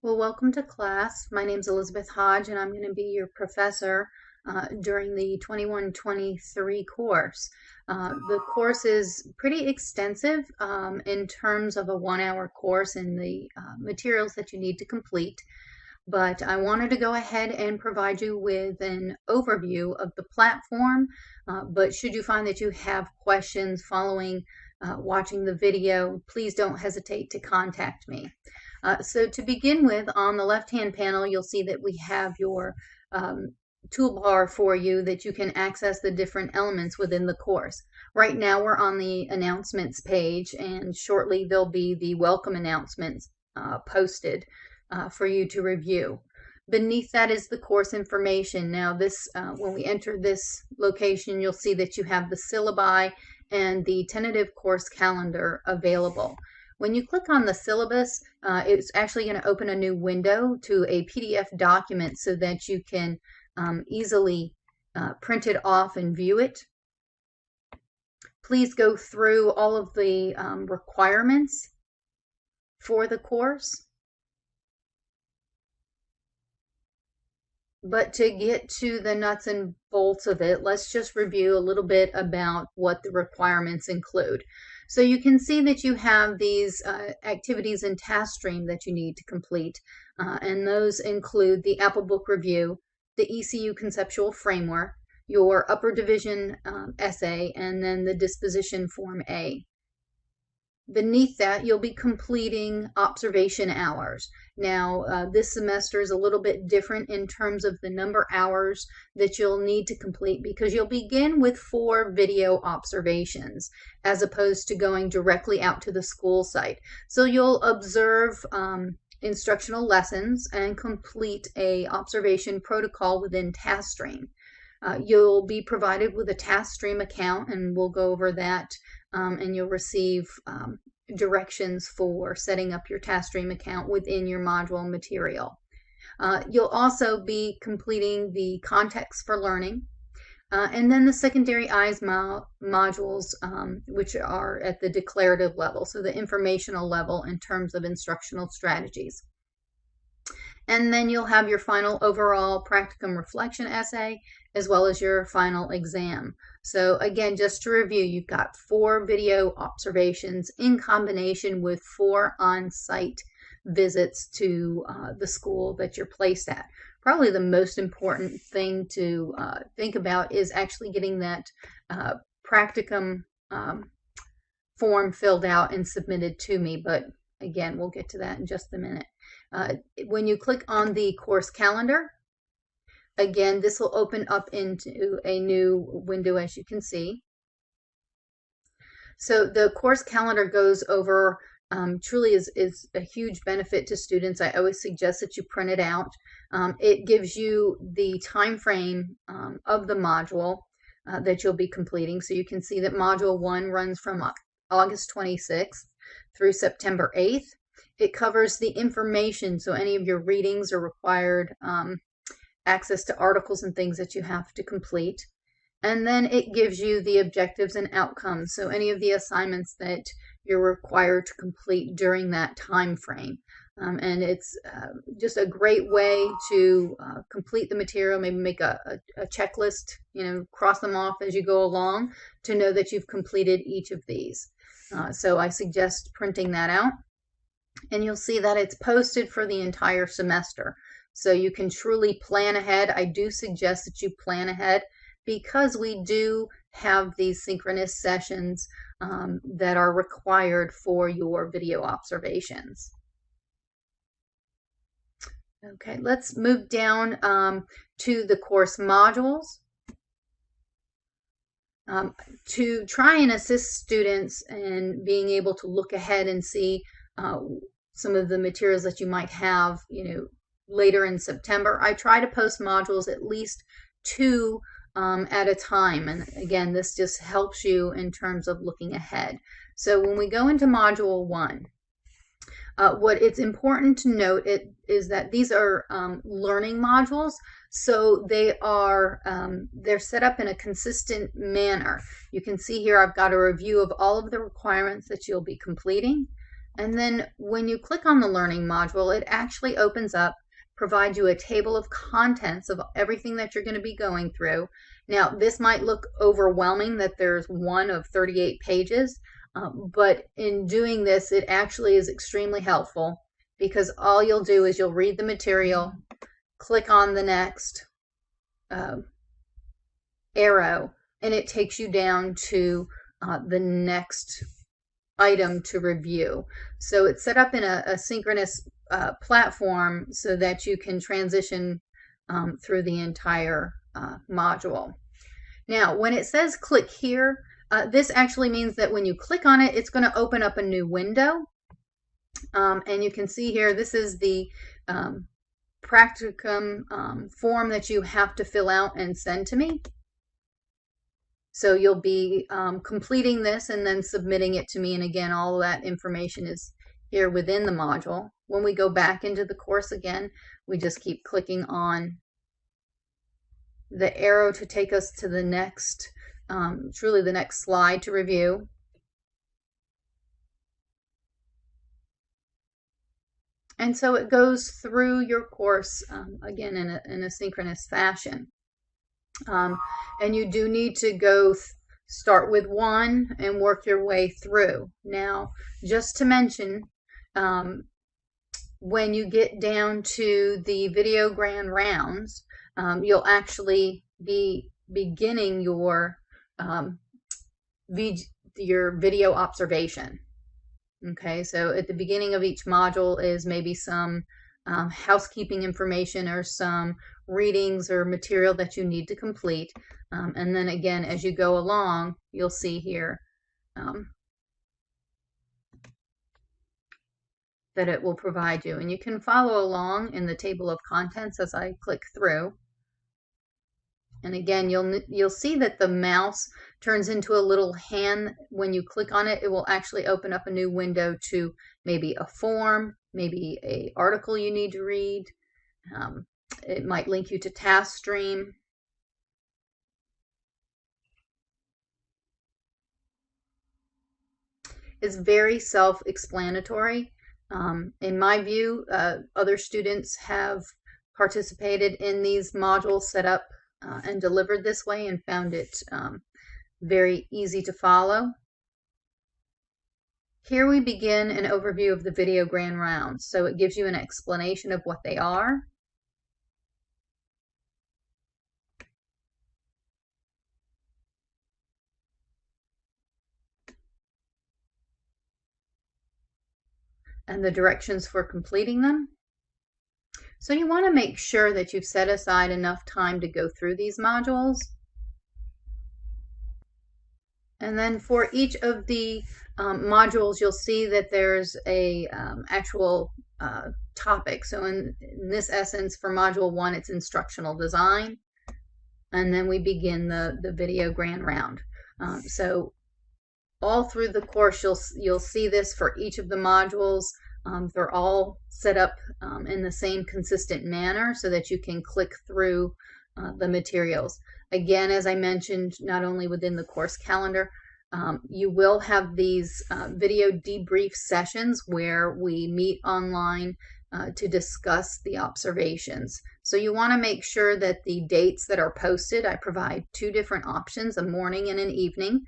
Well, welcome to class. My name is Elizabeth Hodge, and I'm going to be your professor during the 21-23 course. The course is pretty extensive in terms of a 1-hour course and the materials that you need to complete. But I wanted to go ahead and provide you with an overview of the platform. But should you find that you have questions following watching the video, please don't hesitate to contact me. So to begin with, on the left-hand panel, you'll see that we have your toolbar for you that you can access the different elements within the course. Right now we're on the announcements page, and shortly there'll be the welcome announcements posted for you to review. Beneath that is the course information. Now this, when we enter this location, you'll see that you have the syllabi and the tentative course calendar available. When you click on the syllabus, it's actually going to open a new window to a PDF document so that you can easily print it off and view it. Please go through all of the requirements for the course. But to get to the nuts and bolts of it, let's just review a little bit about what the requirements include. So you can see that you have these activities in task stream that you need to complete, and those include the Apple Book Review, the ECU Conceptual Framework, your Upper Division essay, and then the Disposition Form A. Beneath that, you'll be completing observation hours. Now, this semester is a little bit different in terms of the number of hours that you'll need to complete, because you'll begin with 4 video observations as opposed to going directly out to the school site. So you'll observe instructional lessons and complete a observation protocol within TaskStream. You'll be provided with a TaskStream account, and we'll go over that, and you'll receive directions for setting up your TaskStream account within your module material. You'll also be completing the context for learning, and then the secondary eyes modules, which are at the declarative level, so the informational level in terms of instructional strategies. And then you'll have your final overall practicum reflection essay, as well as your final exam. So again, just to review, you've got 4 video observations in combination with 4 on-site visits to the school that you're placed at. Probably the most important thing to think about is actually getting that practicum form filled out and submitted to me, but again, we'll get to that in just a minute. When you click on the course calendar, again, this will open up into a new window, as you can see. So the course calendar goes over, truly is a huge benefit to students. I always suggest that you print it out. It gives you the time frame of the module that you'll be completing. So you can see that Module 1 runs from August 26th through September 8th. It covers the information, so any of your readings are required, access to articles and things that you have to complete. And then it gives you the objectives and outcomes, so any of the assignments that you're required to complete during that time frame. And it's just a great way to complete the material, maybe make a checklist, cross them off as you go along to know that you've completed each of these. So I suggest printing that out. And you'll see that it's posted for the entire semester. So you can truly plan ahead. I do suggest that you plan ahead, because we do have these synchronous sessions that are required for your video observations. Okay, let's move down to the course modules. To try and assist students in being able to look ahead and see some of the materials that you might have, later in September, I try to post modules at least 2 at a time. And again, this just helps you in terms of looking ahead. So when we go into Module 1, what it's important to note is that these are learning modules. So they are they're set up in a consistent manner. You can see here I've got a review of all of the requirements that you'll be completing. And then when you click on the learning module, it actually opens up, provides you a table of contents of everything that you're going to be going through. Now, this might look overwhelming that there's one of 38 pages, but in doing this, it actually is extremely helpful because all you'll do is you'll read the material, click on the next arrow, and it takes you down to the next item to review. So it's set up in a synchronous platform so that you can transition through the entire module. Now, when it says click here, this actually means that when you click on it, it's going to open up a new window. And you can see here, this is the practicum form that you have to fill out and send to me. So you'll be completing this and then submitting it to me. And again, all of that information is here within the module. When we go back into the course again, we just keep clicking on the arrow to take us to the next, truly the next slide to review. And so it goes through your course, again, in a synchronous fashion. And you do need to start with one and work your way through. Now, just to mention, when you get down to the video grand rounds, you'll actually be beginning your video observation. Okay, so at the beginning of each module is maybe some housekeeping information or some readings or material that you need to complete. And then again, as you go along, you'll see here that it will provide you. And you can follow along in the table of contents as I click through. And again, you'll see that the mouse turns into a little hand. When you click on it, it will actually open up a new window to maybe a form, maybe an article you need to read. It might link you to TaskStream. It's very self-explanatory. In my view, other students have participated in these modules set up and delivered this way and found it very easy to follow. Here we begin an overview of the video grand rounds. So it gives you an explanation of what they are. And the directions for completing them. So you want to make sure that you've set aside enough time to go through these modules. And then for each of the modules, you'll see that there's a actual topic. So in this essence, for module 1, it's instructional design. And then we begin the video grand round. So all through the course, you'll see this for each of the modules. They're all set up in the same consistent manner so that you can click through the materials. Again, as I mentioned, not only within the course calendar, you will have these video debrief sessions where we meet online to discuss the observations. So you want to make sure that the dates that are posted, I provide 2 different options, a morning and an evening,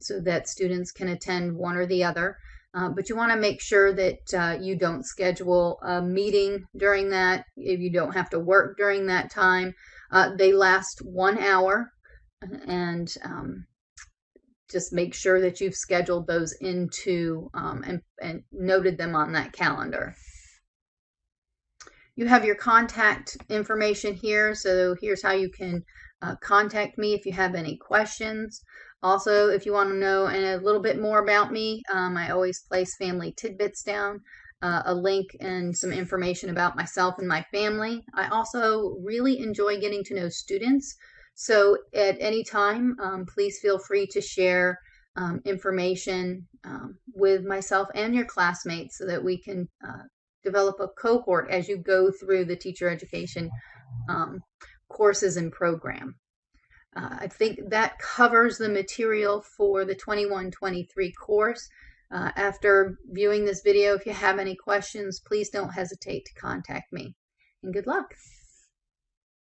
so that students can attend one or the other. But you want to make sure that you don't schedule a meeting during that. If you don't have to work during that time, they last 1 hour, and just make sure that you've scheduled those into and noted them on that calendar. You have your contact information here, so here's how you can contact me if you have any questions. Also, if you want to know a little bit more about me, I always place family tidbits down, a link and some information about myself and my family. I also really enjoy getting to know students. So at any time, please feel free to share information with myself and your classmates so that we can develop a cohort as you go through the teacher education courses and program. I think that covers the material for the 21-23 course. After viewing this video, if you have any questions, please don't hesitate to contact me. And good luck.